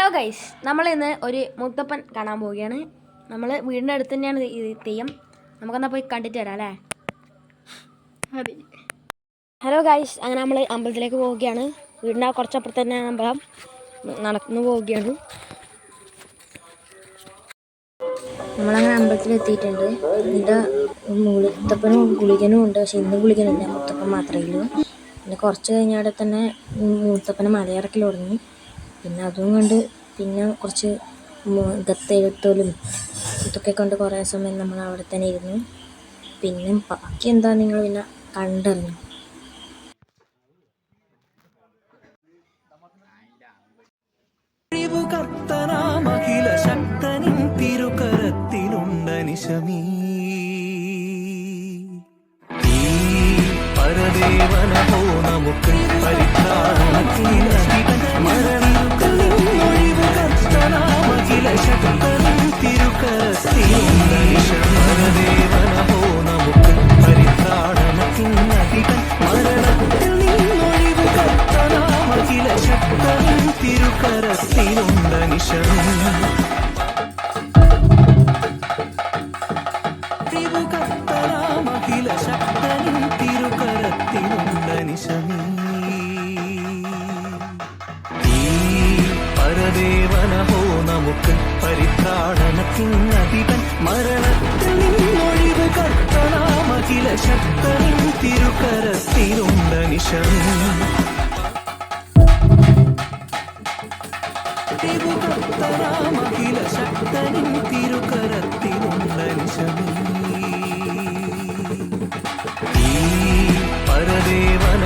Hello guys, നമ്മളിന്ന് ഒരു മുത്തപ്പൻ കാണാൻ പോവുകയാണ്. നമ്മൾ വീടിൻ്റെ അടുത്ത് തന്നെയാണ് ഈ തെയ്യം. നമുക്കെന്നാൽ പോയി കണ്ടിട്ട് വരാം അല്ലേ. ഹലോ ഗൈസ്, അങ്ങനെ നമ്മൾ അമ്പലത്തിലേക്ക് പോവുകയാണ്. വീടിൻ്റെ കുറച്ചപ്പുറത്ത് തന്നെയാണ് അമ്പലം. നടന്നു പോവുകയാണ്. നമ്മളങ്ങനെ അമ്പലത്തിലെത്തിയിട്ടുണ്ട്. ഇതിൻ്റെ മുത്തപ്പനും ഗുളികനും ഉണ്ട്. പക്ഷെ ഇന്ന് ഗുളികനില്ല, മുത്തപ്പൻ മാത്രമേ ഉള്ളൂ. പിന്നെ കുറച്ച് കഴിഞ്ഞാൽ തന്നെ മുത്തപ്പനെ മലയിറക്കൽ തുടങ്ങി. പിന്നെ അതും കൊണ്ട് പിന്നെ കുറച്ച് ഗത്തെഴുത്തോലും ഇതൊക്കെ കൊണ്ട് കുറേ സമയം നമ്മൾ അവിടെ തന്നെ ഇരുന്നു. പിന്നെ ബാക്കി എന്താ നിങ്ങൾ പിന്നെ കണ്ടറിഞ്ഞു. ശക്തനിൻ തിരുകരത്തിലുണ്ടനിശമീ പരദേവനഹോ നമുക്ക് മരണമൊഴിവുകർത്തനാമഖില ശക്തനിൻ തിരുകരത്തിലുണ്ടനിശമരദേവനഹോ നമുക്ക് പരിത്രാണമത്തിനധികൻ മരണത്തിൽ നിന്നൊഴിവുകർത്തനാമഖില ശക്തനിൻ തിരുകരത്തിലുണ്ടനിശമീ ശക്തനിൻ തിരുകരത്തിലുണ്ടനിശമീ പരദേവനഹോ നമുക്ക് പരിത്രാണത്തിനധികൻ മരണത്തിൽ നിന്നൊഴിവ് കർത്തനാമഖില ശക്തനിൻ തിരുകരത്തിലുണ്ടനിശമീ കർത്തനാമഖില ശക്തനിൻ തിരുകരത്തിലുണ്ടനിശമീ പരദേവന